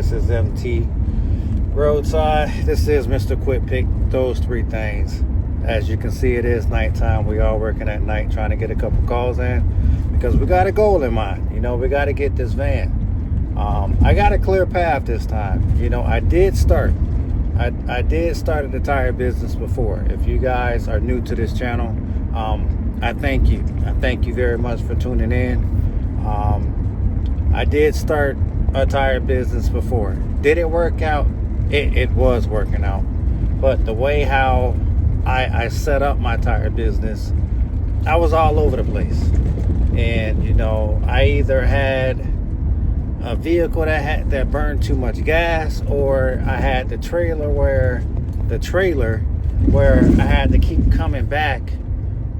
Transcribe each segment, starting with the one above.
This is MT Roadside. This is Mr. Quick Pick those three things. As you can see, it is nighttime. We are working at night trying to get a couple calls in because we got a goal in mind. You know, we got to get this van. I got a clear path this time. You know, I did start the tire business before. If you guys are new to this channel, I thank you. I thank you very much for tuning in. I did start a tire business before. Did it work out? It was working out. But the way how I set up my tire business, I was all over the place. And, you know, I either had a vehicle that burned too much gas, or I had the trailer where I had to keep coming back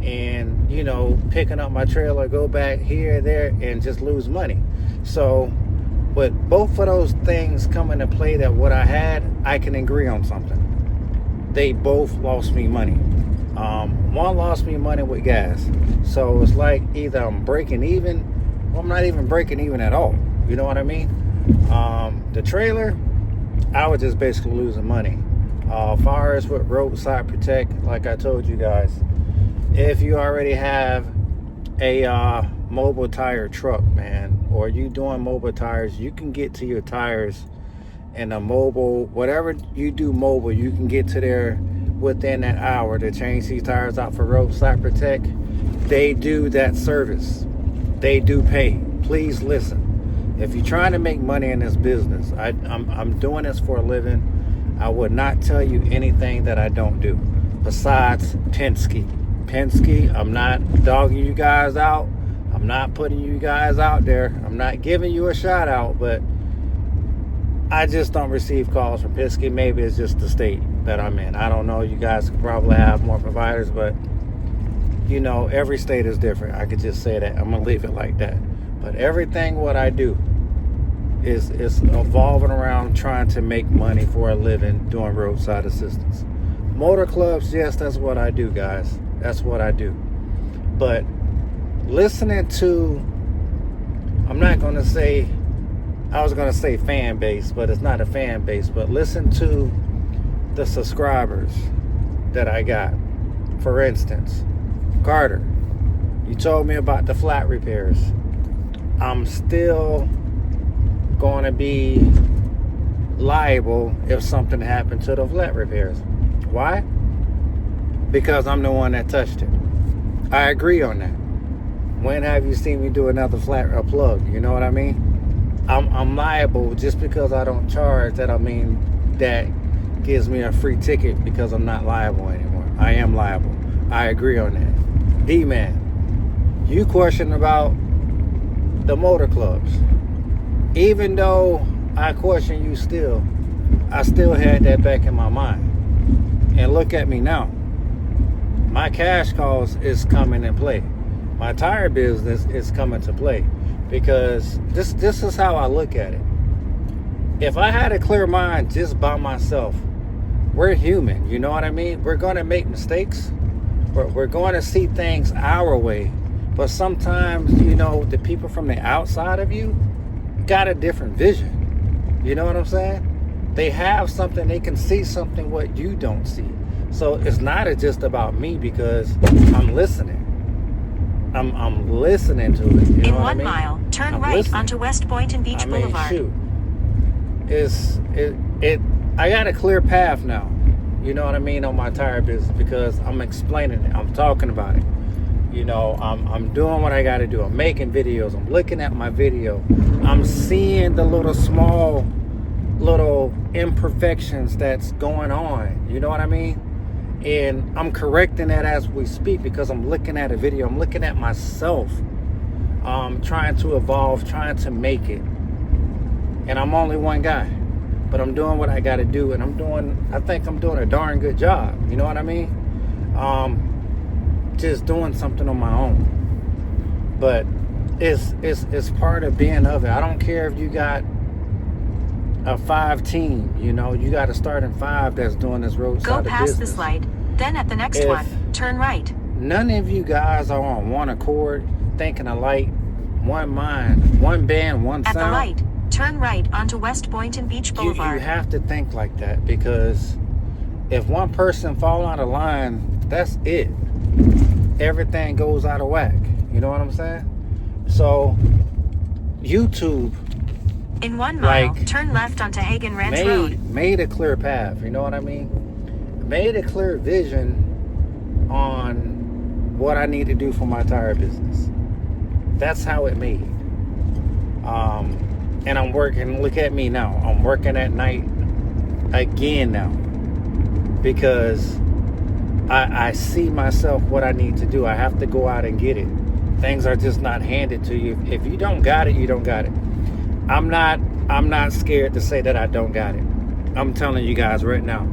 and, you know, picking up my trailer, go back here, there, and just lose money. So with both of those things come into play, that what I had, I can agree on something. They both lost me money. One lost me money with gas. So it's like either I'm breaking even, or I'm not even breaking even at all. You know what I mean? The trailer, I was just basically losing money. As far as with Roadside Protect, like I told you guys, if you already have a mobile tire truck, man, or you doing mobile tires, you can get to your tires in a mobile, whatever you do mobile, you can get to there within that hour to change these tires out for Roadside Protect. They do that service. They do pay. Please listen. If you're trying to make money in this business, I'm doing this for a living. I would not tell you anything that I don't do. Besides Penske, I'm not dogging you guys out. I'm not putting you guys out there. I'm not giving you a shout out, but I just don't receive calls from Penske. Maybe it's just the state that I'm in. I don't know. You guys could probably have more providers, but you know, every state is different. I could just say that. I'm gonna leave it like that. But everything what I do is evolving around trying to make money for a living doing roadside assistance. Motor clubs, yes, that's what I do, guys. That's what I do. But listening to, I'm not going to say, I was going to say fan base, but it's not a fan base, but listen to the subscribers that I got. For instance, Carter, you told me about the flat repairs. I'm still going to be liable if something happened to the flat repairs. Why? Because I'm the one that touched it. I agree on that. When have you seen me do another flat plug? You know what I mean? I'm liable just because I don't charge. That I mean that gives me a free ticket because I'm not liable anymore. I am liable. I agree on that. D-Man, you question about the motor clubs. Even though I question you still, I still had that back in my mind. And look at me now. My cash calls is coming in play. My tire business is coming to play, because this is how I look at it. If I had a clear mind just by myself, we're human, you know what I mean? We're going to make mistakes. We're going to see things our way. But sometimes, you know, the people from the outside of you got a different vision. You know what I'm saying? They have something, they can see something what you don't see. So it's not just about me, because I'm listening. I'm listening to it. You know In what 1 I mean? mile, turn right listening. onto West Point and Beach Boulevard. Shoot. I got a clear path now. You know what I mean, on my tire business, because I'm explaining it. I'm talking about it. You know, I'm doing what I got to do. I'm making videos. I'm looking at my video. I'm seeing the little imperfections that's going on. You know what I mean? And I'm correcting that as we speak, because I'm looking at a video. I'm looking at myself, trying to evolve, trying to make it. And I'm only one guy, but I'm doing what I got to do. And I think I'm doing a darn good job. You know what I mean? Just doing something on my own. But it's part of being of it. I don't care if you got a 5 team, you know, you got to start in 5 that's doing this roadside Go past business. this light, then at the next one, turn right. None of you guys are on one accord, thinking alike, one mind, one band, one At sound. the light, turn right onto West Boynton Beach Boulevard. You have to think like that, because if one person fall out of line, that's it. Everything goes out of whack. You know what I'm saying? So YouTube, In 1 mile, like, turn left onto Hagen Ranch Road. made a clear path. You know what I mean? Made a clear vision on what I need to do for my tire business. That's how it made. And I'm working, look at me now. I'm working at night again now, because I see myself what I need to do. I have to go out and get it. Things are just not handed to you. If you don't got it, you don't got it. I'm not scared to say that I don't got it. I'm telling you guys right now,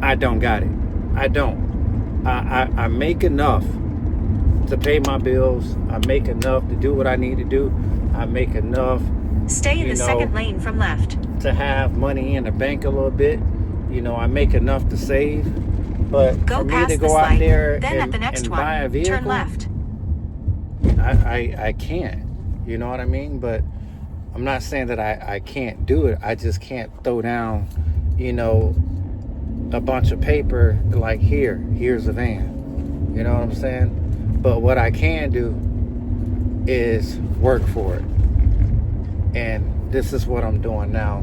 I don't got it. I don't. I make enough to pay my bills. I make enough to do what I need to do. I make enough, Stay in the second lane from left. to have money in the bank a little bit. You know, I make enough to save. But Go for me past to this go out light, there then at the and next buy a one, vehicle, turn left. I can't. You know what I mean? But I'm not saying that I can't do it. I just can't throw down, you know, a bunch of paper like, here's a van. You know what I'm saying? But what I can do is work for it. And this is what I'm doing now.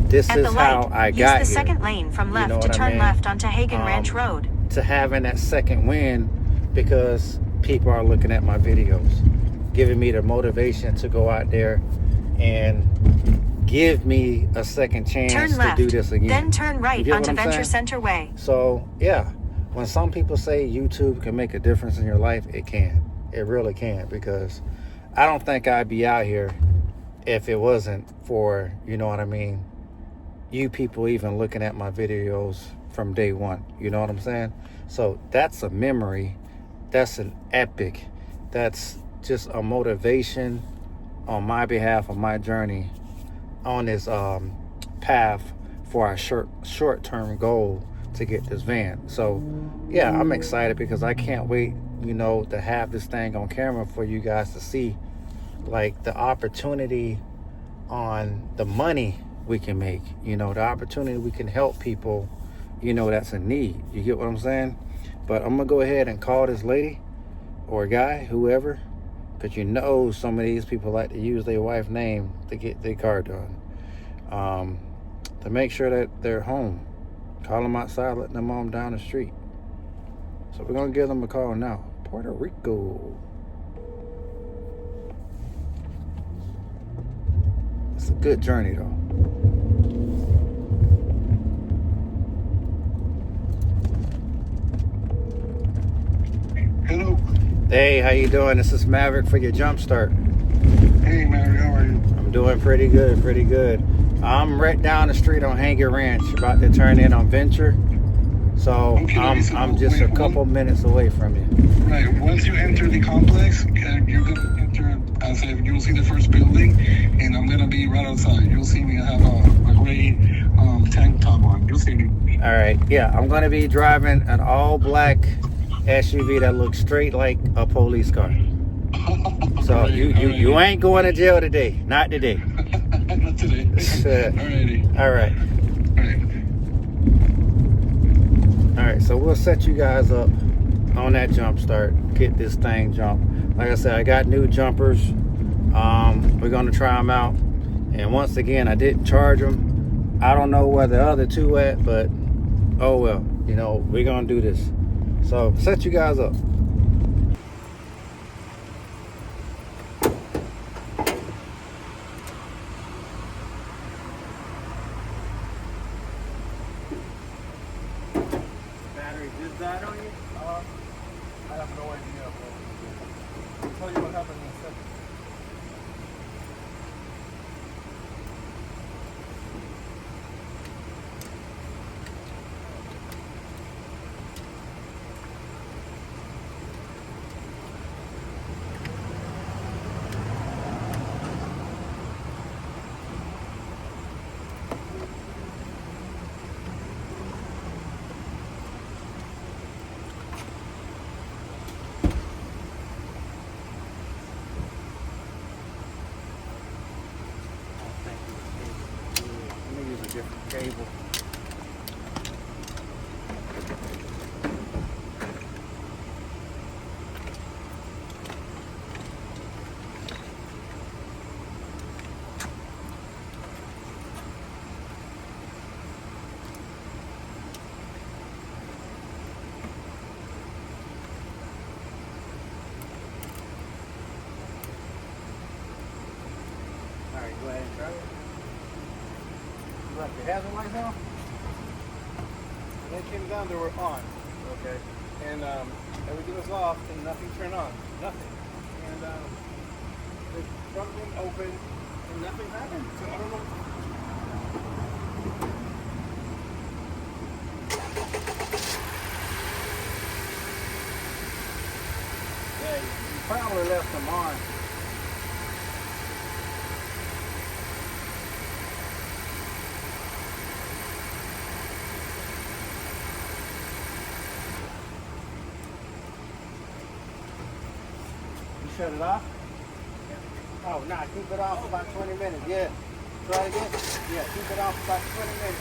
This At is the how light, I got use the here. second lane from You left know to what I turn mean? left onto Hagen Ranch Road. To having that second win, because people are looking at my videos, giving me the motivation to go out there and give me a second chance Turn to left, do this again. then turn You right get what onto I'm Venture saying? Center Way. So yeah, when some people say YouTube can make a difference in your life, it can. It really can, because I don't think I'd be out here if it wasn't for, you know what I mean, you people even looking at my videos from day one. You know what I'm saying? So that's a memory. That's an epic. That's just a motivation on my behalf of my journey on this path for our short-term goal to get this van. So yeah, I'm excited, because I can't wait, you know, to have this thing on camera for you guys to see, like, the opportunity on the money we can make, you know, the opportunity we can help people, you know, that's in need. You get what I'm saying? But I'm gonna go ahead and call this lady or guy, whoever, because you know some of these people like to use their wife's name to get their car done, to make sure that they're home. Call them outside, let them mom down the street. So we're gonna give them a call now. Puerto Rico. It's a good journey though. Hello. Hey, how you doing? This is Maverick for your jump start. Hey, Mary, how are you? I'm doing pretty good, pretty good. I'm right down the street on Hanger Ranch, about to turn in on Venture. So Okay, so I'm just a couple minutes away from you. Right. Once you enter the complex, you're gonna enter, as if you'll see the first building, and I'm gonna be right outside. You'll see me. I have a gray tank top on. You'll see me. All right. Yeah, I'm gonna be driving an all-black SUV that looks straight like a police car. So Right, you ain't going to jail today. Not today. Not today. Alrighty. All right. All right. So we'll set you guys up on that jump start. Get this thing jumped. Like I said, I got new jumpers. We're gonna try them out. And once again, I didn't charge them. I don't know where the other two at, but oh well. You know, we're gonna do this. So set you guys up. Battery just died on you? I have no idea. I'll tell you what happened in a second. different cable. Alright, go ahead and try it. You left the hazard lights on? When they came down, they were on. Okay. And everything was off and nothing turned on. Nothing. And the front wing opened and nothing happened. So I don't know. Yeah, you probably left them on. You shut it off? Oh, nah, keep it off for about 20 minutes. Yeah. Try it again? Yeah, keep it off for about 20 minutes.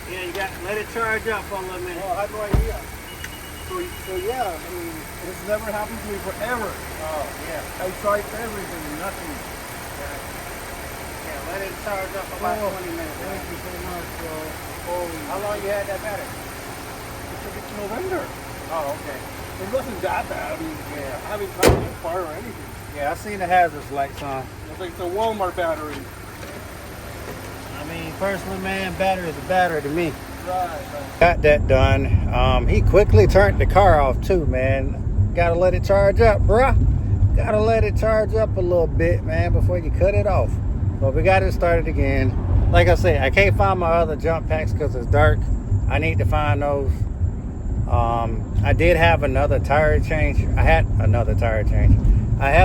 Yeah, you got let it charge up for a little minute. Oh, I had no idea. So yeah, I mean, this never happened to me forever. Oh, yeah. I tried everything, nothing. Yeah, let it charge up for about 20 minutes. Thank you so much, bro. How long you had that battery? It's November. Oh, okay. It wasn't that bad. I mean, Yeah. I haven't gotten a fire or anything. Yeah, I seen the hazards lights on. It's like the Walmart battery. I mean, personally, man, battery is a battery to me. Right. Got that done. He quickly turned the car off too, man. Gotta let it charge up, bruh. Gotta let it charge up a little bit, man, before you cut it off. But we got it started again. Like I said, I can't find my other jump packs because it's dark. I need to find those. I did have another tire change. I had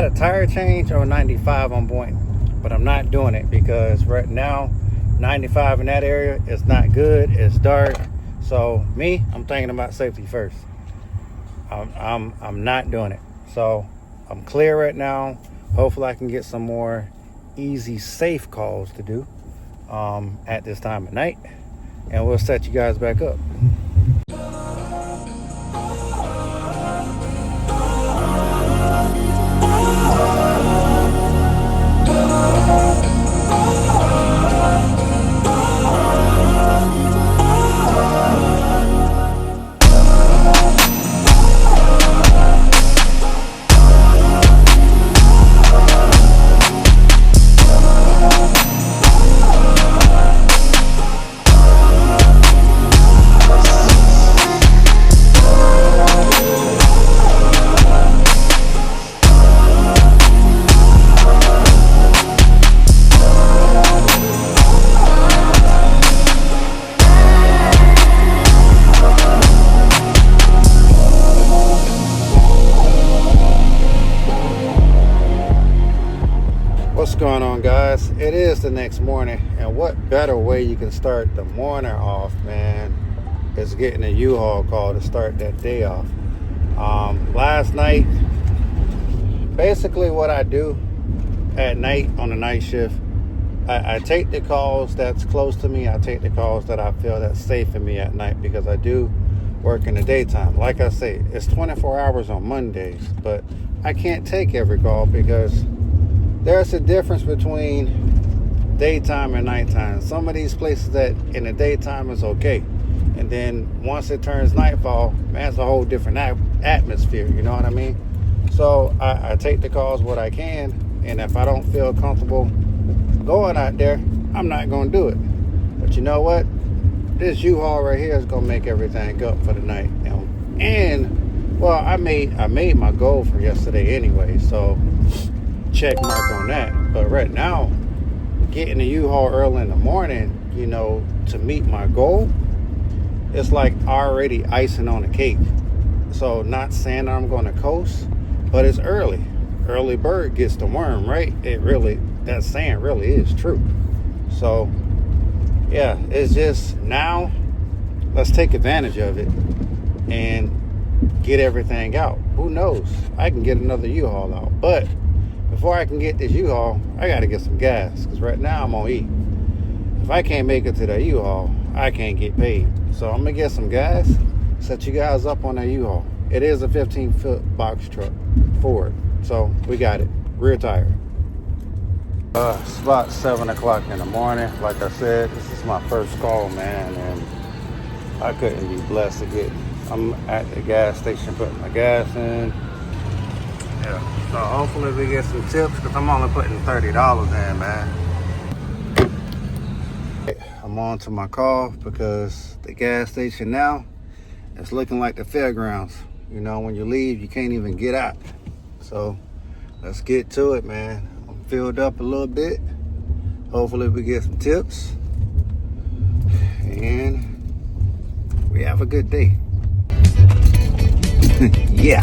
a tire change on 95 on Boynton, but I'm not doing it because right now 95 in that area is not good. It's dark. So I'm thinking about safety first. I'm not doing it. So I'm clear right now. Hopefully I can get some more easy, safe calls to do at this time of night, and we'll set you guys back up. What's going on, guys? It is the next morning, and what better way you can start the morning off, man, is getting a U-Haul call to start that day off. Last night, basically what I do at night on the night shift, I take the calls that's close to me. I take the calls that I feel that's safe for me at night, because I do work in the daytime. Like I say, it's 24 hours on Mondays, but I can't take every call because there's a difference between daytime and nighttime. Some of these places that in the daytime is okay, and then once it turns nightfall, man, it's a whole different atmosphere. You know what I mean? So I take the calls what I can, and if I don't feel comfortable going out there, I'm not going to do it. But you know what? This U-Haul right here is going to make everything up for the night. And well, I made my goal for yesterday anyway, so check mark on that. But right now, getting the U-Haul early in the morning, you know, to meet my goal, it's like already icing on the cake. So not saying that I'm going to coast, but it's early. Early bird gets the worm, right? That saying really is true. So yeah, it's just now let's take advantage of it and get everything out. Who knows? I can get another U-Haul out, but before I can get this U-Haul, I gotta get some gas, because right now I'm on E. If I can't make it to the U-Haul, I can't get paid. So I'm gonna get some gas, set you guys up on that U-Haul. It is a 15-foot box truck, Ford. So we got it, rear tire. It's about 7 o'clock in the morning. Like I said, this is my first call, man, and I couldn't be blessed to get. I'm at the gas station putting my gas in. Yeah, so hopefully we get some tips, because I'm only putting $30 in, man. I'm on to my call, because the gas station now, it's looking like the fairgrounds. You know, when you leave, you can't even get out. So let's get to it, man. I'm filled up a little bit. Hopefully we get some tips, and we have a good day. Yeah.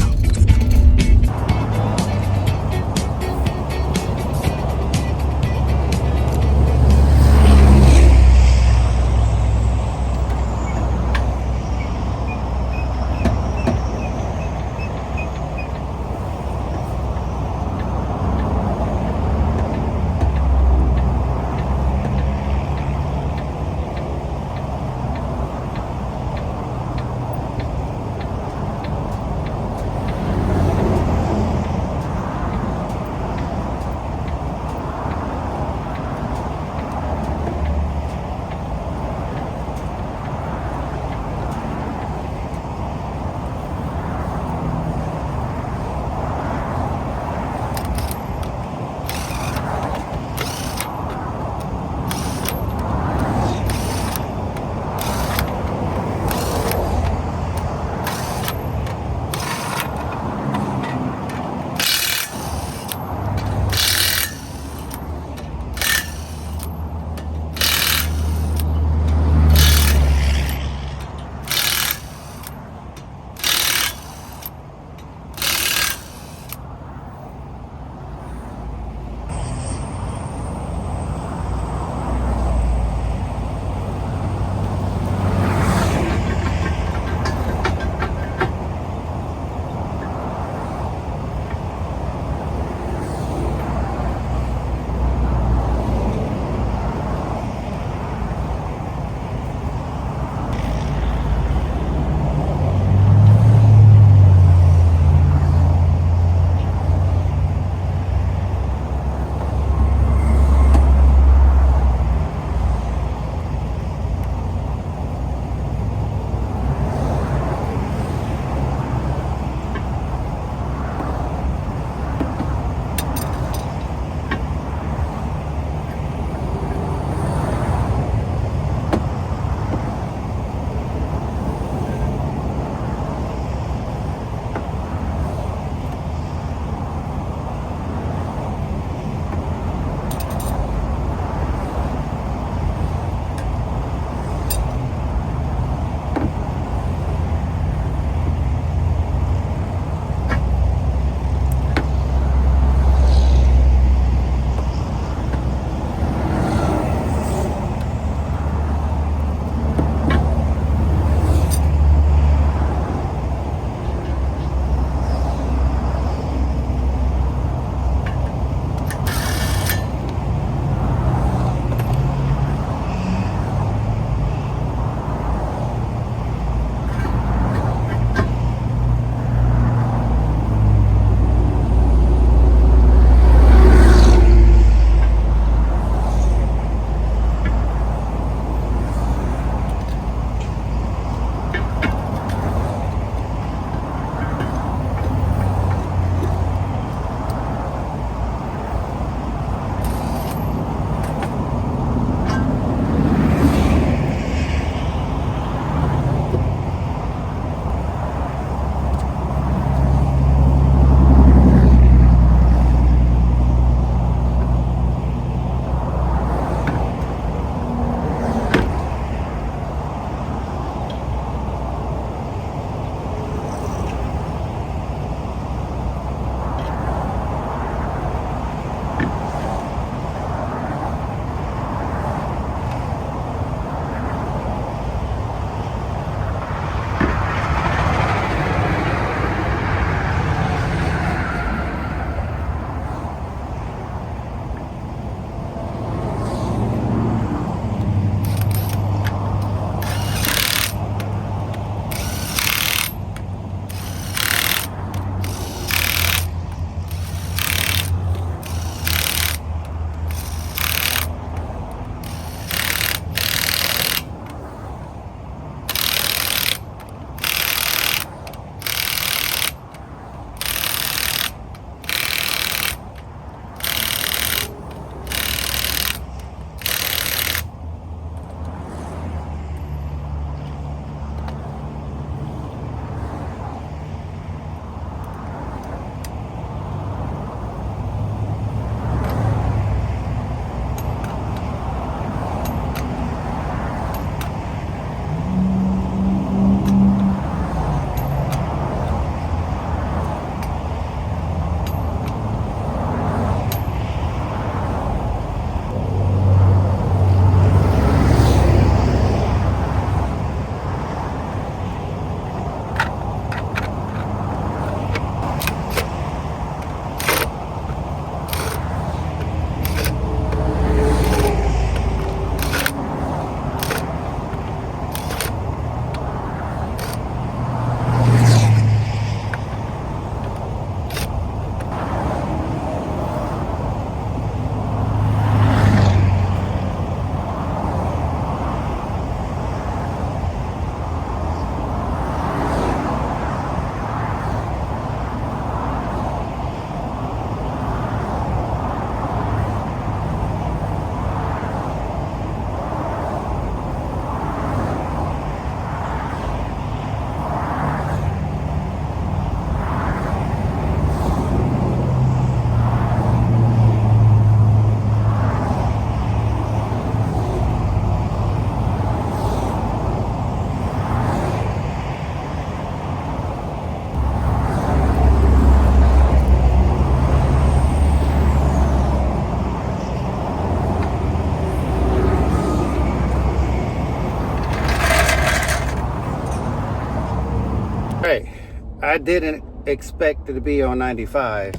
I didn't expect it to be on 95.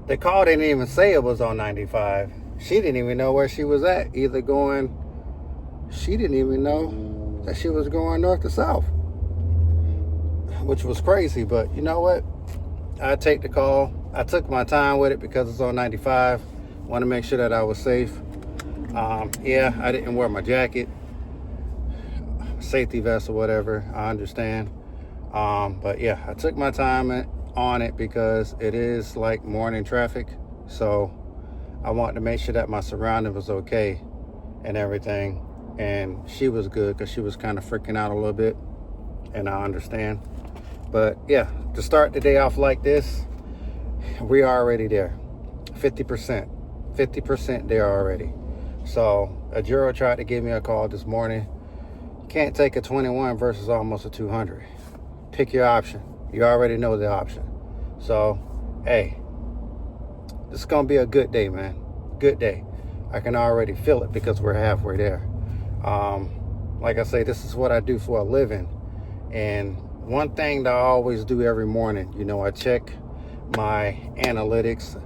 The call didn't even say it was on 95. She didn't even know where she was at. She didn't even know that she was going north to south, which was crazy. But you know what? I take the call. I took my time with it because it's on 95. Want to make sure that I was safe. Yeah, I didn't wear my jacket, safety vest or whatever. I understand. But yeah, I took my time on it because it is like morning traffic. So I wanted to make sure that my surrounding was okay and everything. And she was good because she was kind of freaking out a little bit. And I understand. But yeah, to start the day off like this, we are already there. 50%. 50% there already. So a Juro tried to give me a call this morning. Can't take a 21 versus almost a 200. Pick your option. You already know the option. So, hey, this is going to be a good day, man. Good day. I can already feel it because we're halfway there. Like I say, this is what I do for a living. And one thing that I always do every morning, you know, I check my analytics.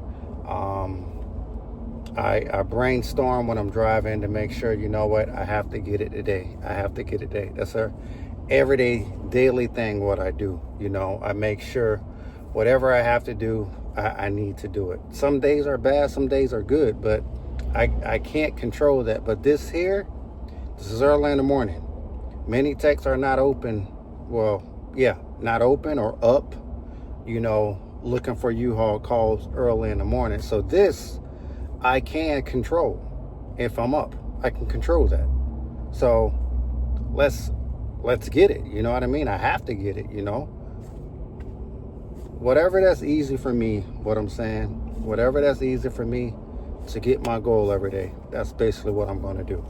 I brainstorm when I'm driving to make sure, you know what, I have to get it today. I have to get it today. That's a everyday, daily thing what I do. You know, I make sure whatever I have to do, I need to do it. Some days are bad, some days are good, but I can't control that. But this is early in the morning. Many techs are not open. Well, yeah, not open or up, you know, looking for U-Haul calls early in the morning. So this I can control. If I'm up, I can control that. So let's get it. You know what I mean? I have to get it, you know. Whatever that's easy for me, what I'm saying, whatever that's easy for me to get my goal every day, that's basically what I'm going to do.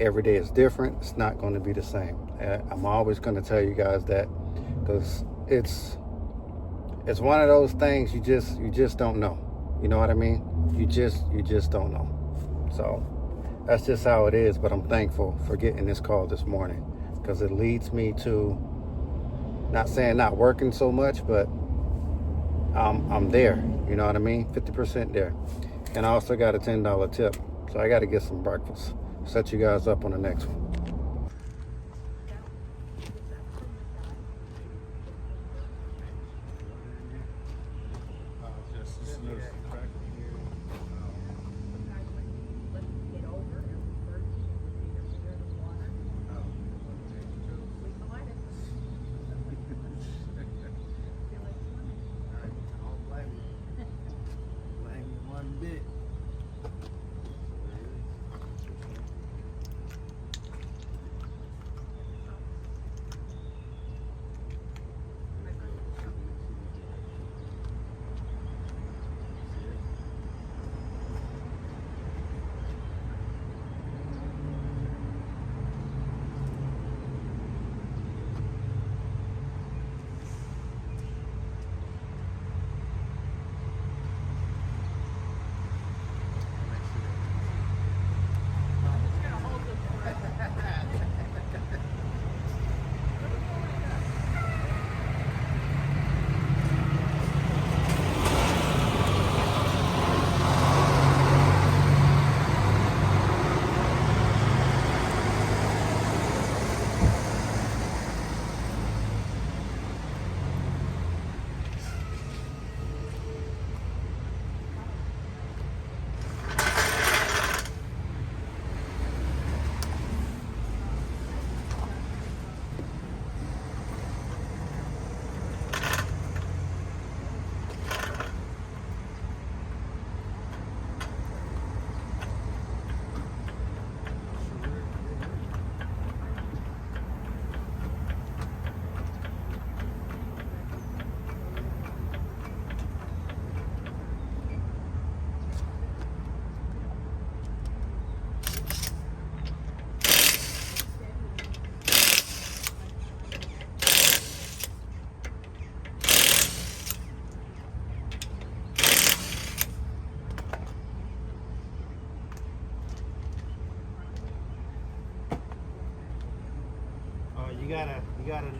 Every day is different. It's not going to be the same. I'm always going to tell you guys that because it's one of those things you just don't know. You know what I mean? You just don't know. So that's just how it is. But I'm thankful for getting this call this morning because it leads me to, not saying not working so much, but I'm there. You know what I mean? 50% there. And I also got a $10 tip. So I got to get some breakfast. Set you guys up on the next one. got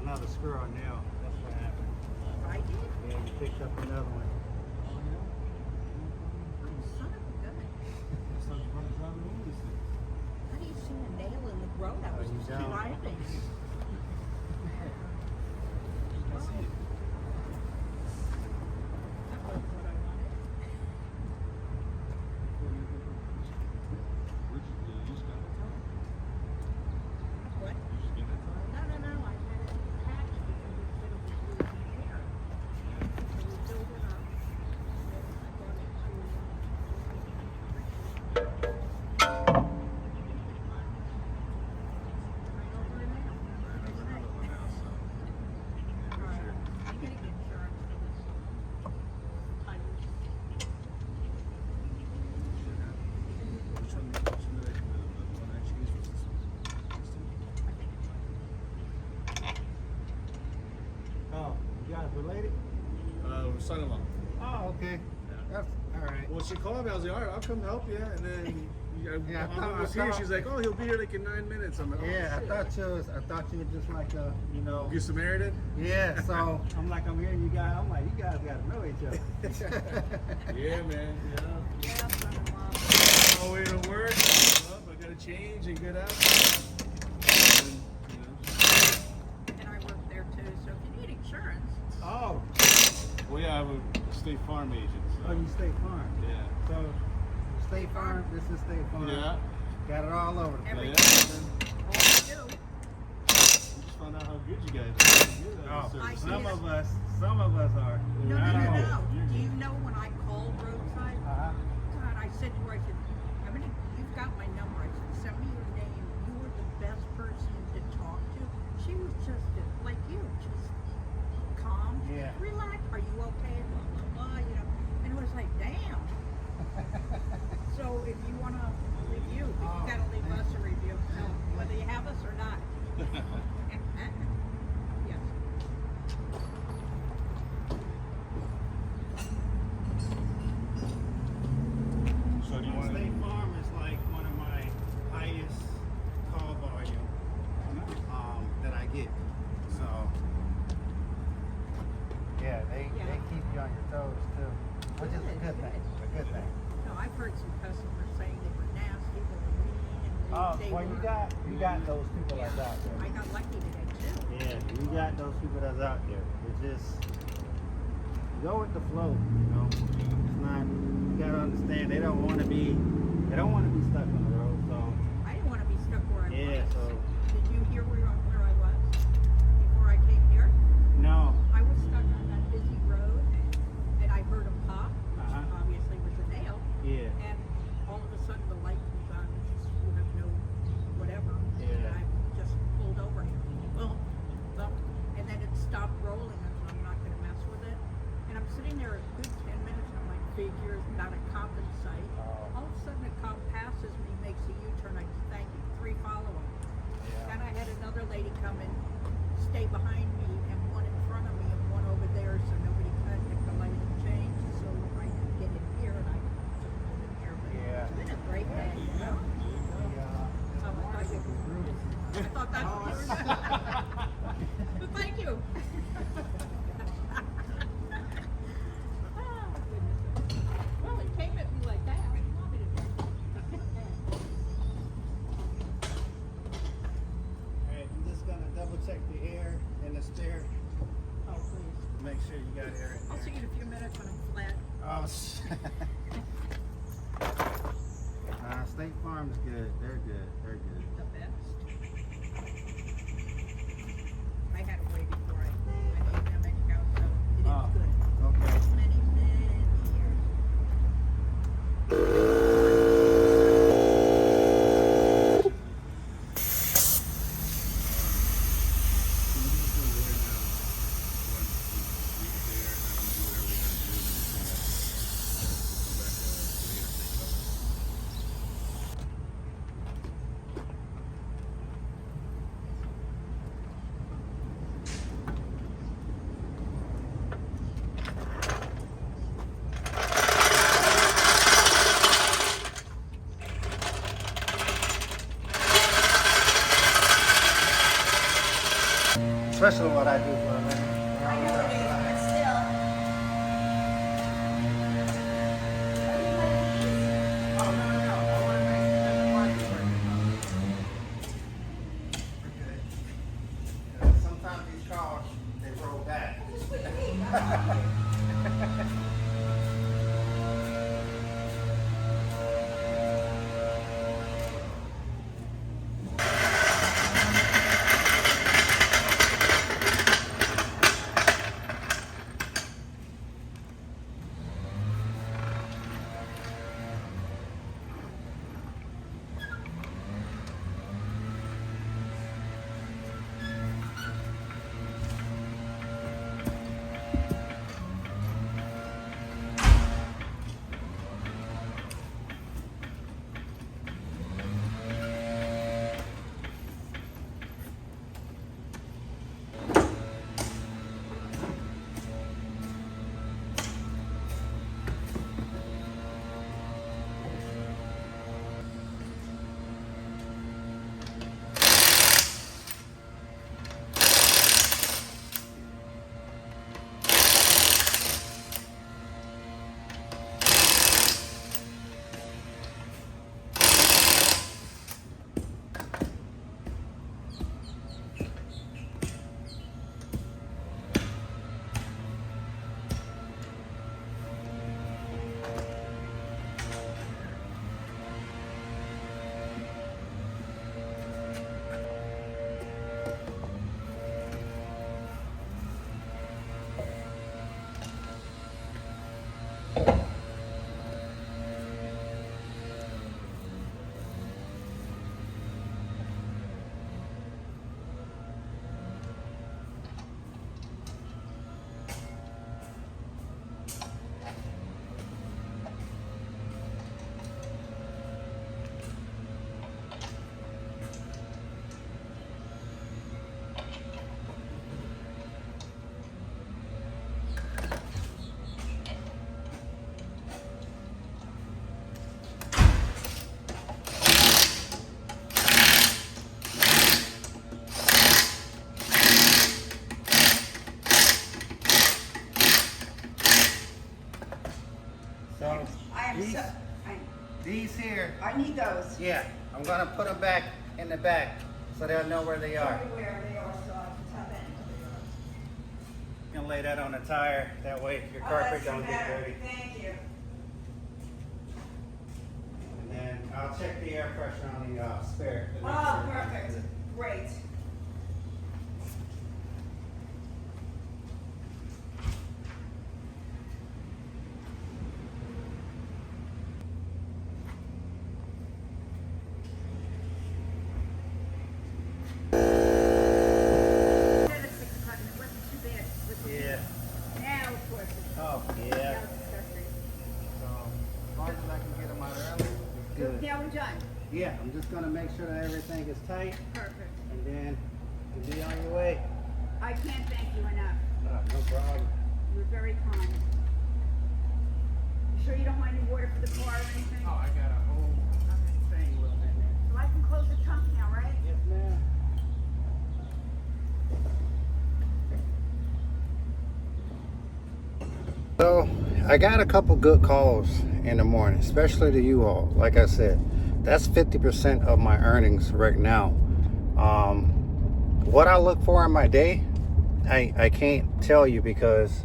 another screw or nail. That's what happened. I did. Yeah, you picked up another one. Son of a gun. How do you see a nail in the road? I was you just don't. driving. That wasn't what I wanted. What? No. I had it patched because it said it was losing hair. So we filled it up. And I got it right over an nail. All right. I'm getting insurance for this tires. Oh, you guys related? Son-in-law. Oh, okay. That's all right. Well, she called me. I was like, all right, I'll come help you. And then Yeah, I I was thought- here. She's like, oh, he'll be here like in 9 minutes. I'm like, oh, Yeah, shit. I thought you were just like You Samaritan? Yeah, so I'm hearing you guys. I'm like, you guys got to know each other. Yeah, man. Yeah. Yeah, son-in-law. On my way to work. I got to change and get out. And, And I work there too, so if you need insurance, Oh, well, yeah, I'm a State Farm agent. So. oh, you State Farm. Yeah. So State Farm. This is State Farm. Yeah. Got it all over. the every place. Yeah. all you do. We just found out how good you guys are. Good at Oh, service. some of us are. No. I don't know. Do you know when I called Roadside? Uh-huh. God, I said to her, I said, you've got my number. I said, send me your name. You were the best person to talk to. She was just like you, just calm, Yeah. relax. Are you okay? Blah, blah, blah, you know. And it was like, damn. So if you want to review, but you got to leave us a review. So whether you have us or not. Yes. So do you want to? State Farm is like one of my highest call volume that I get. So yeah, they keep you on your toes too, which is a good thing. A good thing. No, I've heard some customers saying they were nasty, they were mean, and they Well, were. you got those people that's out there. I got lucky today too. Yeah, you got those people that's out there. It's just go with the flow, you know. It's not. You gotta understand they don't want to be stuck on the road. So I didn't want to be stuck where I yeah, was. so Did you hear where I was before I came here? no. I was stuck on that busy road, and I heard a pop, which Uh-huh. obviously was a nail, Yeah. and all of a sudden the light comes on, and you have no whatever, and Yeah. I just pulled over here. Well, and then it stopped rolling, and I'm not going to mess with it. And I'm sitting there a good 10 minutes, and I'm like, figures, not a cop in sight. Oh. All of a sudden, a cop passes me, makes a U-turn. I just thank you. 3 follow him. Yeah. Then I had another lady come and stay behind me, and one in front of me, and one over there, so nobody cut if the light had changed. So I could get in here, and I just pulled in here. But Yeah. it's been a great day, you know? So I thought that's what you were doing. But thank you. Oh, goodness. Well, it came at me like that. What do you want me to do? All right, I'm just gonna double check the air in the stair. Oh, please. Make sure you got air in I'll see there. you in a few minutes when I'm flat. Oh, nah, State Farm's good. They're good. They're good. The best. I had it way before I made them anyhow, so it is Oh. good. Okay. Many years. especially what I do for a living. I know it is, but still. Oh, no, no, no. I want to make sure the market working. Sometimes these cars, they roll back. So these here, I need those. yeah, I'm gonna put them back in the back so they'll know where they are. Where they are, so I can tell them where they are. You can lay that on the tire, that way your carpet don't get dirty. Thank you. And then I'll check the air pressure on the spare. Oh, perfect. Great. Yeah. Now, of course. Oh, yeah. So as long as I can get them out early, it's good. Now we're done. Yeah, I'm just gonna make sure that everything is tight, Perfect. and then you'll be on your way. I can't thank you enough. No problem. You're very kind. You sure you don't want any water for the car or anything? Oh, I got a whole thing with it in there. So I can close the trunk now, right? Yes, ma'am. So I got a couple good calls in the morning, especially the UhAul. Like I said, that's 50% of my earnings right now. What I look for in my day, I can't tell you because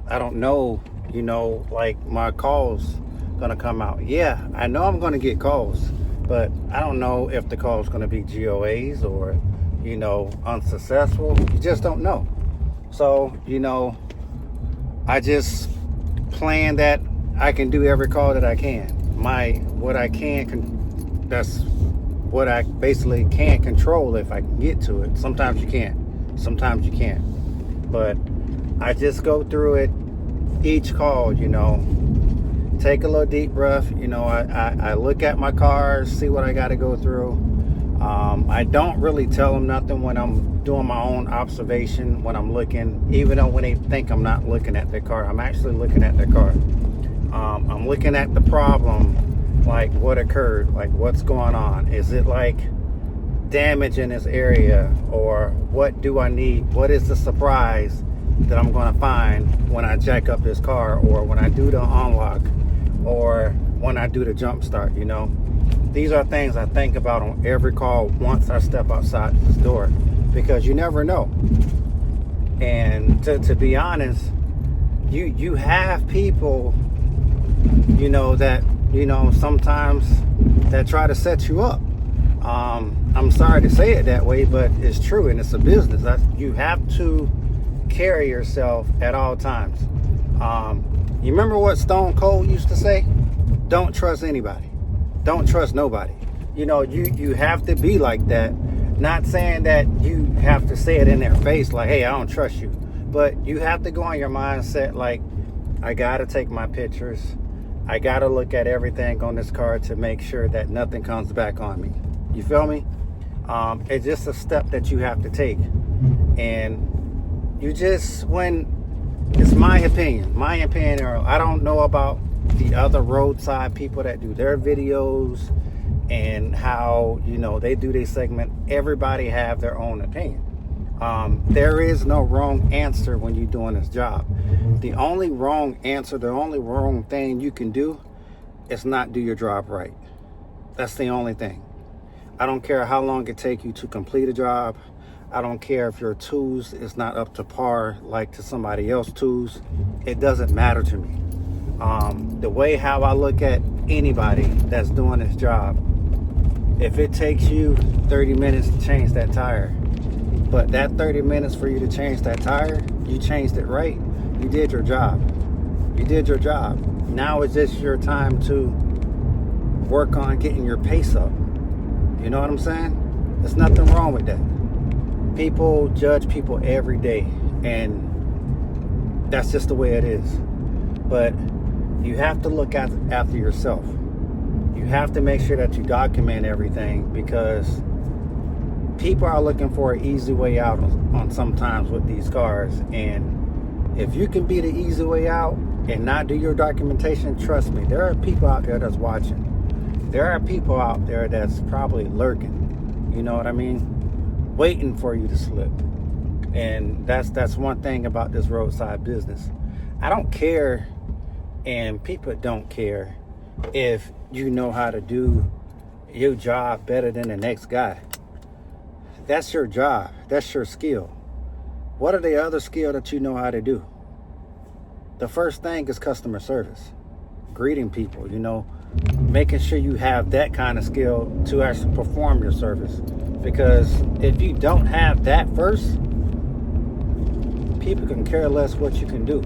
I don't know, you know, like my calls gonna come out. Yeah, I know I'm gonna get calls, but I don't know if the call's gonna be GOAs or, you know, unsuccessful. You just don't know. So, you know, I just plan that I can do every call that I can. What I can, that's what I basically can't control if I can get to it. Sometimes you can't. Sometimes you can't. But I just go through it each call, you know. Take a little deep breath. You know, I look at my cars, see what I got to go through. I don't really tell them nothing when I'm doing my own observation, when I'm looking, even though when they think I'm not looking at their car, I'm actually looking at their car. I'm looking at the problem, like what occurred, like what's going on. Is it like damage in this area, or what do I need? What is the surprise that I'm going to find when I jack up this car, or when I do the unlock, or when I do the jump start? You know, these are things I think about on every call once I step outside this door, because you never know. And to be honest, you have people, you know, that, you know, sometimes that try to set you up. I'm sorry to say it that way, but it's true, and it's a business. You have to carry yourself at all times. You remember what Stone Cold used to say? Don't trust anybody. Don't trust nobody. You know, you have to be like that. Not saying that you have to say it in their face like, hey, I don't trust you. But you have to go on your mindset like, I got to take my pictures. I got to look at everything on this car to make sure that nothing comes back on me. You feel me? It's just a step that you have to take. And you just, when, it's my opinion, I don't know about the other roadside people that do their videos and how, you know, they do their segment. Everybody have their own opinion. There is no wrong answer when you're doing this job. The only wrong answer, the only wrong thing you can do is not do your job right. That's the only thing. I don't care how long it takes you to complete a job. I don't care if your tools is not up to par like to somebody else's tools. It doesn't matter to me. The way how I look at anybody that's doing this job, if it takes you 30 minutes to change that tire, but that 30 minutes for you to change that tire, you changed it right, you did your job. You did your job. Now it's just your time to work on getting your pace up. You know what I'm saying? There's nothing wrong with that. People judge people every day, and that's just the way it is. But you have to look after yourself. You have to make sure that you document everything, because people are looking for an easy way out on sometimes with these cars. And if you can be the easy way out and not do your documentation, trust me, there are people out there that's watching. There are people out there that's probably lurking, you know what I mean, waiting for you to slip. And that's one thing about this roadside business. I don't care, and people don't care, if you know how to do your job better than the next guy. That's your job. That's your skill. What are the other skills that you know how to do? The first thing is customer service. Greeting people, you know, making sure you have that kind of skill to actually perform your service. Because if you don't have that first, people can care less what you can do.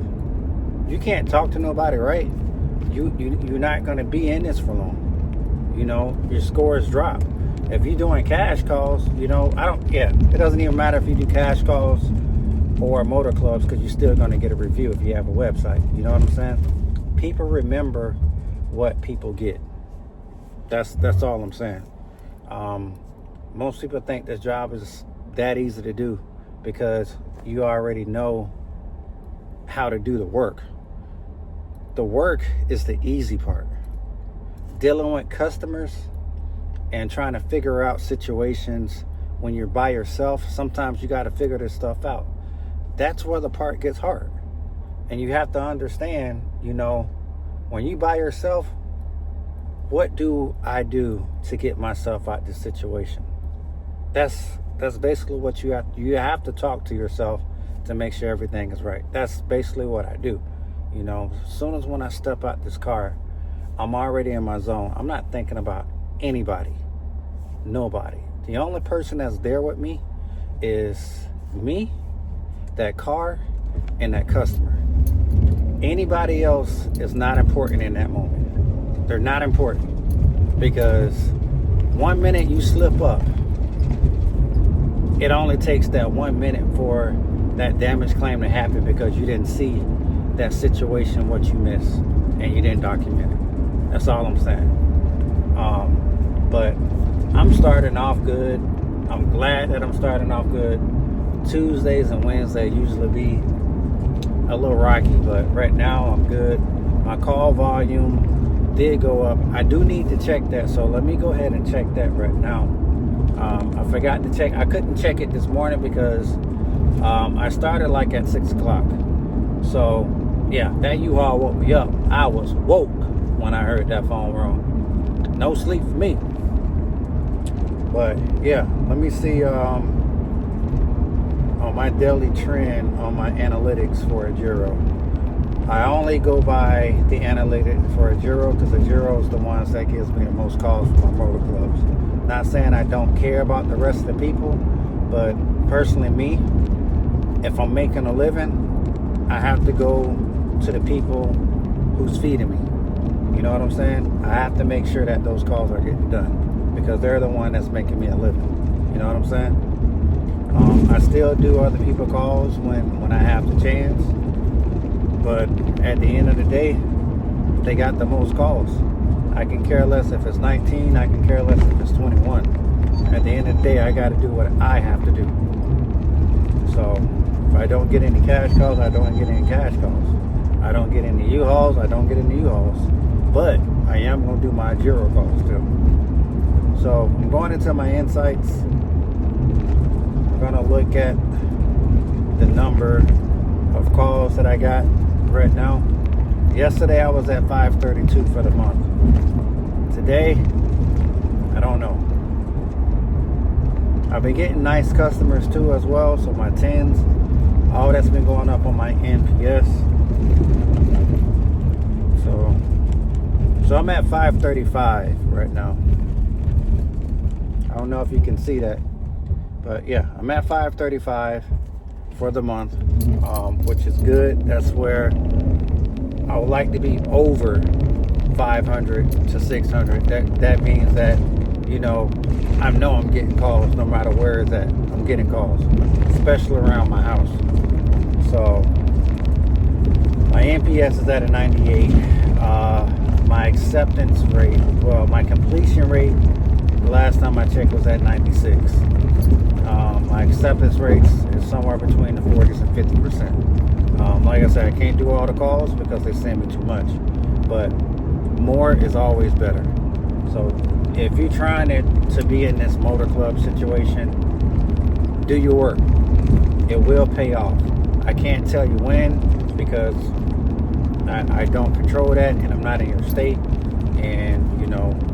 You can't talk to nobody, right? You're not going to be in this for long. You know, your scores drop. If you're doing cash calls, you know, it doesn't even matter if you do cash calls or motor clubs, because you're still going to get a review if you have a website. You know what I'm saying? People remember what people get. That's all I'm saying. Most people think this job is that easy to do because you already know how to do the work. The work is the easy part. Dealing with customers and trying to figure out situations when you're by yourself, sometimes you got to figure this stuff out. That's where the part gets hard. And you have to understand, you know, when you by yourself, what do I do to get myself out this situation? That's basically what you have to talk to yourself to make sure everything is right. That's basically what I do. You know, as soon as when I step out this car, I'm already in my zone. I'm not thinking about anybody, nobody. The only person that's there with me is me, that car, and that customer. Anybody else is not important in that moment. They're not important, because 1 minute you slip up, it only takes that 1 minute for that damage claim to happen because you didn't see that situation, what you missed, and you didn't document it. That's all I'm saying. But I'm starting off good. I'm glad that I'm starting off good. Tuesdays and Wednesdays usually be a little rocky, but right now I'm good. My call volume did go up. I do need to check that, so let me go ahead and check that right now. I forgot to check. I couldn't check it this morning because I started like at 6 o'clock. So yeah, that U-Haul woke me up. I was woke when I heard that phone ring. No sleep for me. But yeah, let me see on my daily trend on my analytics for a Giro. I only go by the analytics for a Giro because the Giro is the ones that gives me the most calls for my motor clubs. Not saying I don't care about the rest of the people, but personally me, if I'm making a living, I have to go to the people who's feeding me. You know what I'm saying? I have to make sure that those calls are getting done because they're the one that's making me a living. You know what I'm saying? I still do other people calls when I have the chance, but at the end of the day, they got the most calls. I can care less if it's 19, I can care less if it's 21. At the end of the day, I got to do what I have to do. So if I don't get any cash calls, I don't get any cash calls. I don't get any U-Hauls, I don't get any U-Hauls. But I am going to do my Giro calls still. So I'm going into my insights. I'm going to look at the number of calls that I got right now. Yesterday I was at 532 for the month. Today, I don't know. I've been getting nice customers too as well. So my 10s, all that's been going up on my NPS. So I'm at 535 right now. I don't know if you can see that, but yeah, I'm at 535 for the month, which is good. That's where I would like to be over 500 to 600. That means that, you know I'm getting calls no matter where it's at. I'm getting calls, especially around my house. So my NPS is at a 98. My acceptance rate, well, my completion rate, the last time I checked was at 96. My acceptance rates is somewhere between the 40s and 50%. Like I said, I can't do all the calls because they send me too much, but more is always better. So if you're trying to be in this motor club situation, do your work. It will pay off. I can't tell you when because I don't control that, and I'm not in your state, and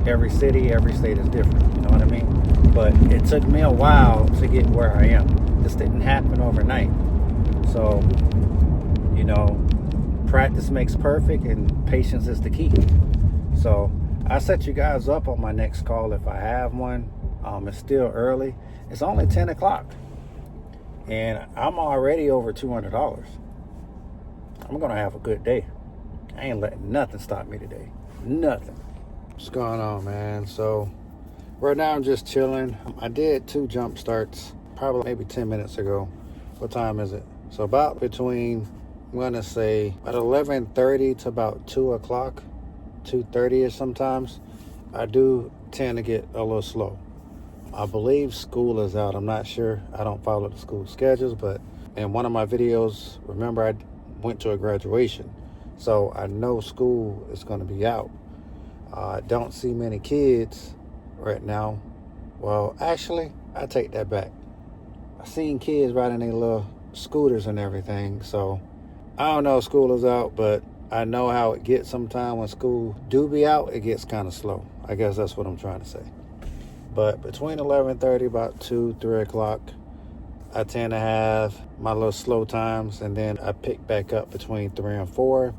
every state is different, you know what I mean? But it took me a while to get where I am. This didn't happen overnight. So practice makes perfect, and patience is the key. So I set you guys up on my next call if I have one. It's still early. It's only 10 o'clock and I'm already over $200. I'm gonna have a good day. I ain't letting nothing stop me today. Nothing. What's going on, man? So right now I'm just chilling. I did 2 jump starts probably maybe 10 minutes ago. What time is it? So about between, I'm gonna say about 11:30 to about 2 o'clock, 2:30ish sometimes. I do tend to get a little slow. I believe school is out. I'm not sure. I don't follow the school schedules, but in one of my videos, remember I went to a graduation. So I know school is going to be out. I don't see many kids right now. Well, actually, I take that back. I seen kids riding their little scooters and everything. So I don't know if school is out, but I know how it gets sometimes when school do be out. It gets kind of slow. I guess that's what I'm trying to say. But between 11:30, about 2, 3 o'clock, I tend to have my little slow times, and then I pick back up between 3 and 4,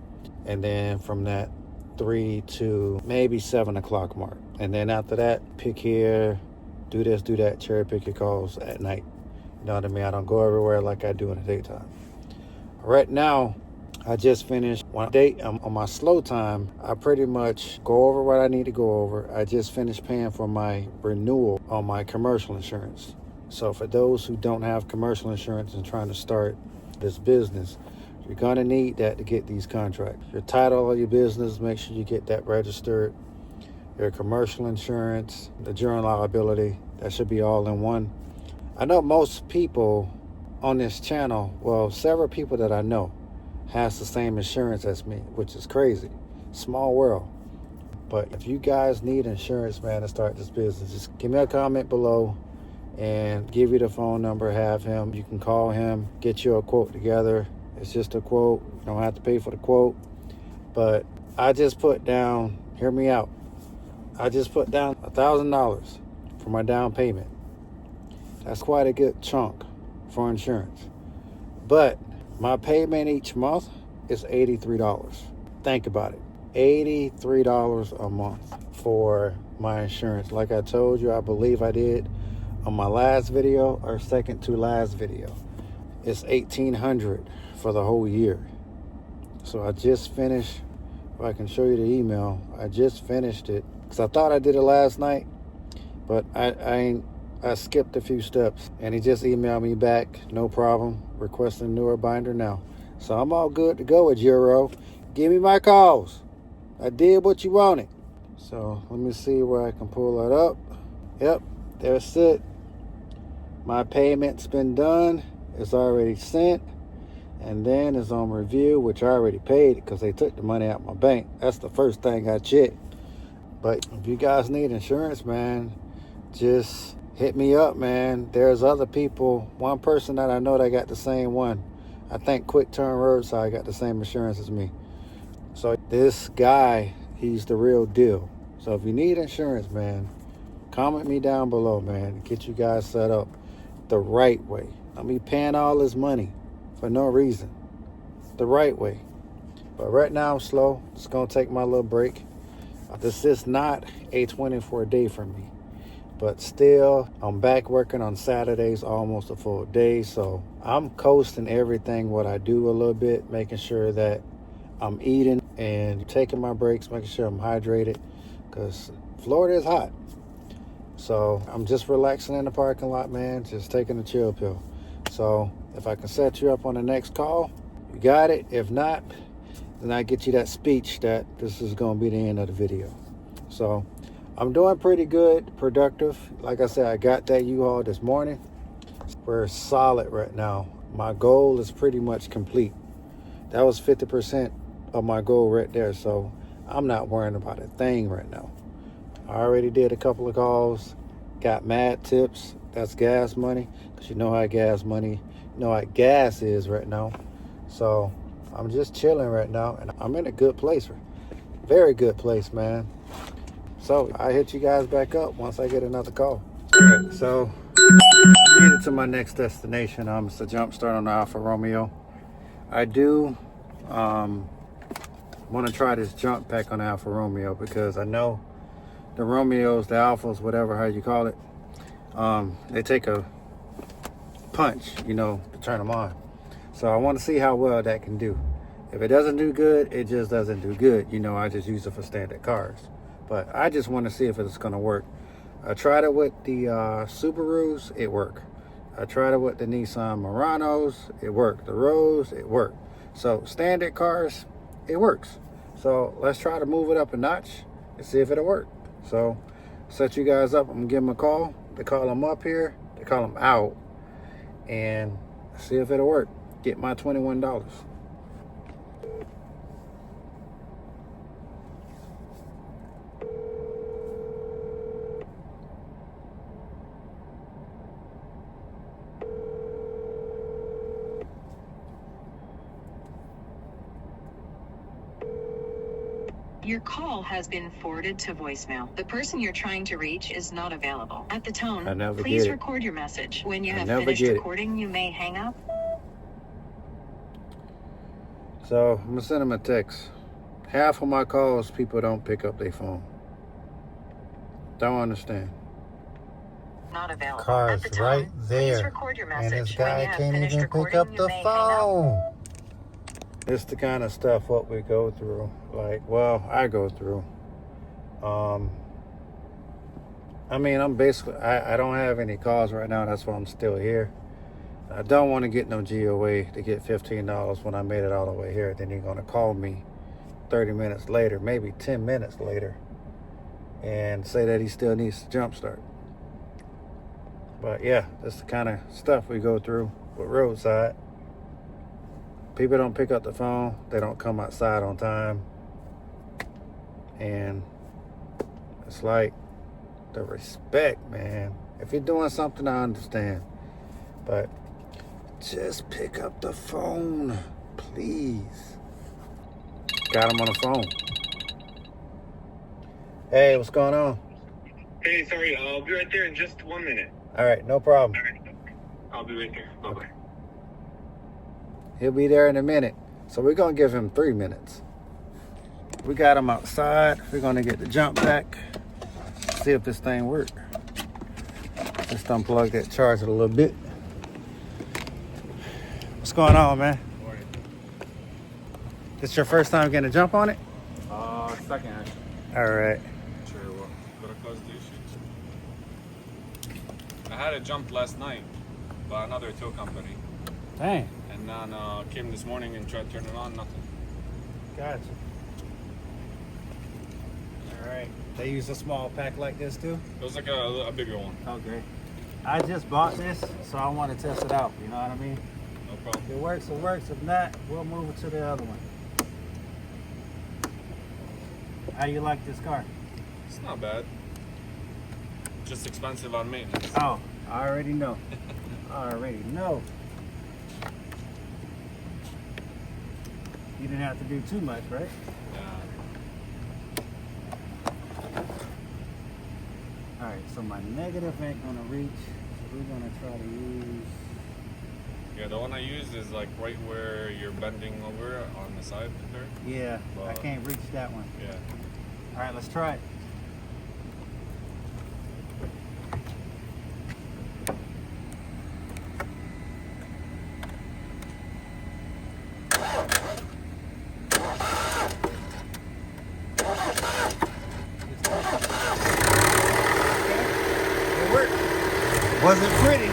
and then from that 3 to maybe 7 o'clock mark. And then after that, pick here, do this, do that, cherry pick your calls at night. You know what I mean? I don't go everywhere like I do in the daytime. Right now, I just finished one day on my slow time. I pretty much go over what I need to go over. I just finished paying for my renewal on my commercial insurance. So for those who don't have commercial insurance and trying to start this business, you're going to need that to get these contracts. Your title of your business, make sure you get that registered. Your commercial insurance, the general liability, that should be all in one. I know most people on this channel, well, several people that I know has the same insurance as me, which is crazy. Small world. But if you guys need insurance, man, to start this business, just give me a comment below. and give you the phone number, have him. You can call him, get you a quote together. It's just a quote. You don't have to pay for the quote. But I just put down, hear me out, I just put down $1,000 for my down payment. That's quite a good chunk for insurance. But my payment each month is $83. Think about it. $83 a month for my insurance. Like I told you, I believe I did on my last video or second to last video. It's $1,800 for the whole year. So I just finished, if I can show you the email, I just finished it because I thought I did it last night, but I skipped a few steps, and he just emailed me back, no problem, requesting newer binder now. So I'm all good to go with Euro. Give me my calls. I did what you wanted. So let me see where I can pull that up. Yep, there's it. My payment's been done. It's already sent. And then it's on review, which I already paid because they took the money out of my bank. That's the first thing I checked. But if you guys need insurance, man, just hit me up, man. There's other people. One person that I know that got the same one. I think Quick Turn Roadside got the same insurance as me. So this guy, he's the real deal. So if you need insurance, man, comment me down below, man. Get you guys set up the right way. Don't be paying all this money for no reason. The right way. But right now I'm slow. Just gonna take my little break. This is not a 24-day for me. But still, I'm back working on Saturdays, almost a full day. So I'm coasting everything what I do a little bit, making sure that I'm eating and taking my breaks, making sure I'm hydrated, because Florida is hot. So I'm just relaxing in the parking lot, man, just taking a chill pill. So if I can set you up on the next call, you got it. If not, then I get you that speech that this is going to be the end of the video. So I'm doing pretty good, productive. Like I said, I got that UhAul this morning. We're solid right now. My goal is pretty much complete. That was 50% of my goal right there. So I'm not worrying about a thing right now. I already did a couple of calls, got mad tips. That's gas money, because you know how gas is right now. So I'm just chilling right now, and I'm in a good place. Very good place, man. So I hit you guys back up once I get another call. All right, so I made it to my next destination. It's a jump start on the Alfa Romeo. I do want to try this jump pack on the Alfa Romeo, because I know the Romeos, the Alphas, whatever, how you call it, they take a punch, to turn them on. So I want to see how well that can do. If it doesn't do good, it just doesn't do good. I just use it for standard cars. But I just want to see if it's going to work. I tried it with the Subarus, it worked. I tried it with the Nissan Muranos, it worked. The Rose, it worked. So standard cars, it works. So let's try to move it up a notch and see if it'll work. So set you guys up. I'm going to give them a call. They call them up here. They call them out. And see if it'll work. Get my $21. Your call has been forwarded to voicemail. The person you're trying to reach is not available. At the tone, please record your message. When you have finished recording, you may hang up. So I'm going to send them a text. Half of my calls, people don't pick up their phone. Don't understand. Not available. Car's At the tone, right there. Please record your message. And this guy can't even pick up the phone. It's the kind of stuff what we go through. I go through. I'm basically, I don't have any calls right now. That's why I'm still here. I don't want to get no GOA to get $15 when I made it all the way here. Then you're going to call me 30 minutes later, maybe 10 minutes later, and say that he still needs to jumpstart. But yeah, that's the kind of stuff we go through with Roadside. People don't pick up the phone. They don't come outside on time. And it's like the respect, man. If you're doing something, I understand. But just pick up the phone, please. Got him on the phone. Hey, what's going on? Hey, sorry, I'll be right there in just 1 minute. All right, no problem. All right, I'll be right there. Bye-bye. Okay. He'll be there in a minute. So we're going to give him 3 minutes. We got him outside. We're going to get the jump back. See if this thing works. Just unplug that charger a little bit. What's going on, man? Morning. This your first time getting a jump on it? Second actually. All right. Sure, well, gotta cause the issues. I had a jump last night by another tow company, Dang. and then came this morning and tried to turn it on, nothing. Gotcha. All right. They use a small pack like this too? It was like a bigger one. Okay. I just bought this, so I want to test it out. You know what I mean? No problem. If it works, it works. If not, we'll move it to the other one. How you like this car? It's not bad. Just expensive on maintenance. Oh, I already know. I already know. You didn't have to do too much, right? Yeah. All right, so my negative ain't gonna reach. So we're gonna try to use. Yeah, the one I use is like right where you're bending over on the side there. Yeah, I can't reach that one. Yeah. All right, let's try it. It worked. Wasn't pretty.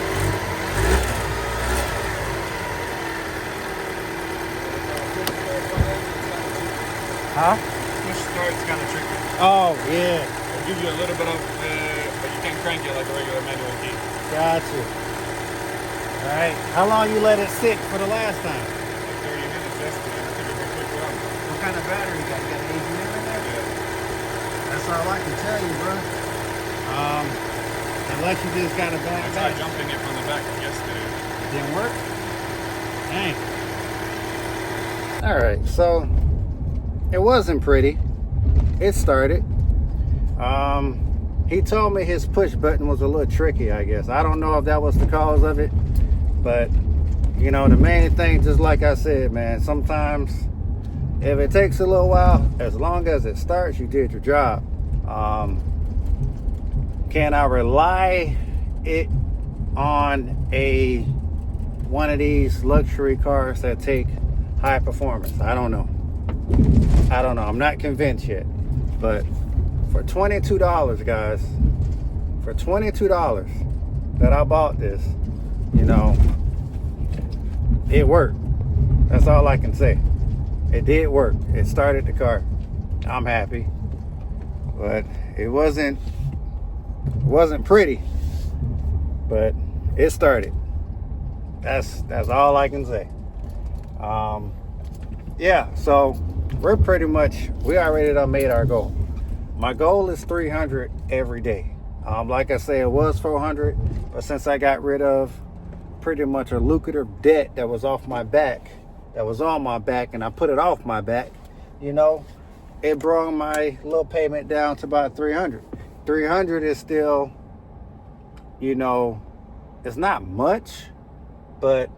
Huh? Push start's kind of tricky. Oh, yeah. It'll give you a little bit of, but you can't crank it like a regular manual key. Gotcha. All right. How long you let it sit for the last time? Like 30 minutes yesterday, and I think it's a quick run. What kind of battery you got? You got an 8 in there? Yeah. That's all I can tell you, bro. Unless you just got a I bad tried back. jumping it from the back yesterday. Didn't work? Dang. All right, so it wasn't pretty. It started. He told me his push button was a little tricky, I guess. I don't know if that was the cause of it, but you know, the main thing, just like I said, man, sometimes if it takes a little while, as long as it starts, you did your job. Can I rely it on one of these luxury cars that take high performance? I don't know. I'm not convinced yet. But for $22, guys, for $22 that I bought this, you know, it worked. That's all I can say. It did work. It started the car. I'm happy. But it wasn't pretty, but it started. That's all I can say. Yeah, so we already done made our goal. My goal is 300 every day. Like I say, it was 400, but since I got rid of pretty much a lucrative debt that was on my back, and I put it off my back, you know, it brought my little payment down to about 300. 300 is still, you know, it's not much, but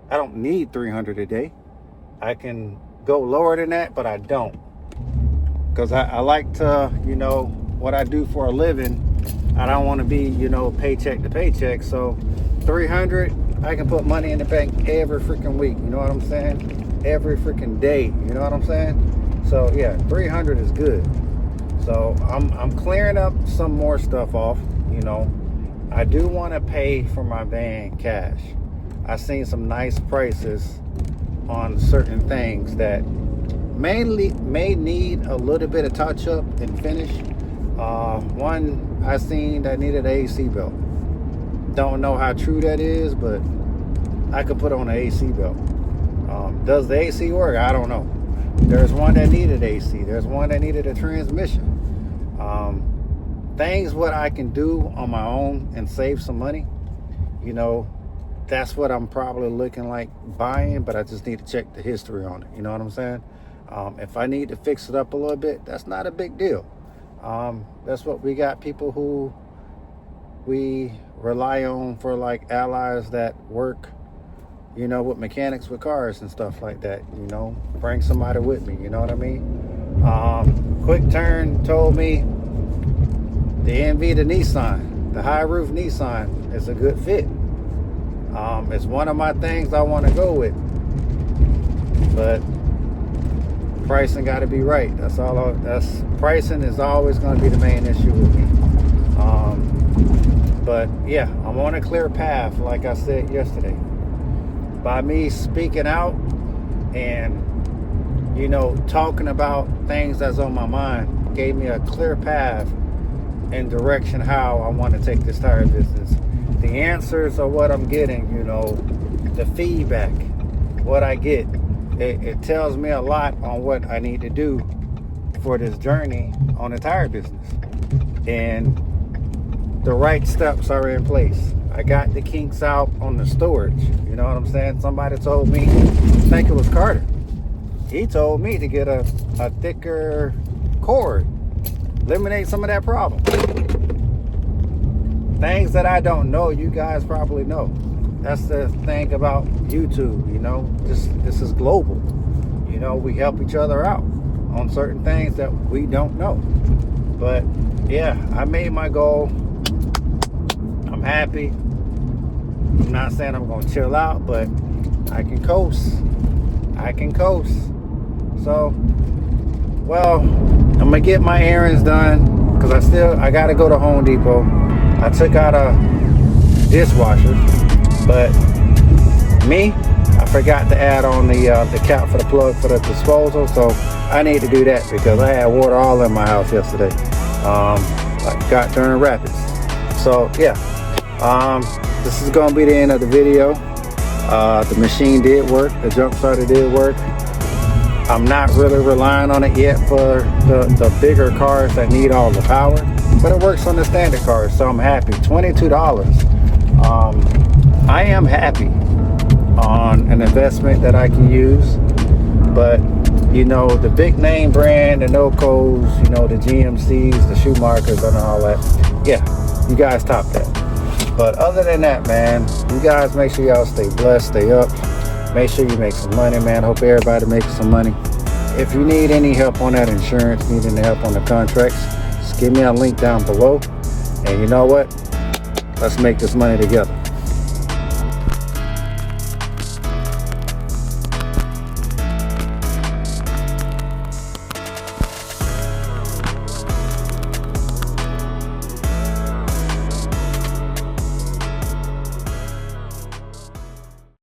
I don't need 300 a day. I can go lower than that, but I don't. Because I like to, you know, what I do for a living, I don't want to be, you know, paycheck to paycheck. So 300, I can put money in the bank every freaking week. You know what I'm saying? Every freaking day. You know what I'm saying? So yeah, 300 is good. So I'm clearing up some more stuff off. You know, I do want to pay for my van cash. I've seen some nice prices on certain things that may need a little bit of touch up and finish. One I seen that needed an AC belt. Don't know how true that is, but I could put on an AC belt. Does the AC work? I don't know. There's one that needed AC. There's one that needed a transmission. things what I can do on my own and save some money, you know, that's what I'm probably looking like buying, but I just need to check the history on it. You know what I'm saying? If I need to fix it up a little bit, that's not a big deal. That's what we got, people who we rely on for like allies that work, you know, with mechanics with cars and stuff like that. You know, bring somebody with me, you know what I mean? Quick Turn told me the NV to Nissan, the high roof Nissan is a good fit. It's one of my things I want to go with, but pricing got to be right. That's all. That's pricing is always going to be the main issue with me. But yeah, I'm on a clear path, like I said yesterday. By me speaking out and, you know, talking about things that's on my mind, gave me a clear path and direction how I want to take this tire business. The answers are what I'm getting, you know, the feedback, what I get. It tells me a lot on what I need to do for this journey on the tire business. And the right steps are in place. I got the kinks out on the storage. You know what I'm saying? Somebody told me, I think it was Carter. He told me to get a thicker cord. Eliminate some of that problem. Things that I don't know, you guys probably know. That's the thing about YouTube, you know. This is global. You know, we help each other out on certain things that we don't know. But yeah, I made my goal. I'm happy. I'm not saying I'm gonna chill out, but I can coast. I can coast. So, well, I'm gonna get my errands done because I gotta go to Home Depot. I took out a dishwasher, but I forgot to add on the cap for the plug for the disposal, so I need to do that because I had water all in my house yesterday. Like got during rapids. So yeah, this is gonna be the end of the video. The machine did work, the jump starter did work. I'm not really relying on it yet for the bigger cars that need all the power, but it works on the standard cars, so I'm happy. $22. I am happy on an investment that I can use, but you know, the big name brand, the Nocos, you know, the GMCs, the Schumachers and all that, yeah, you guys top that. But other than that, man, you guys make sure y'all stay blessed, stay up. Make sure you make some money, man. Hope everybody makes some money. If you need any help on that insurance, need any help on the contracts, just give me a link down below. And you know what? Let's make this money together.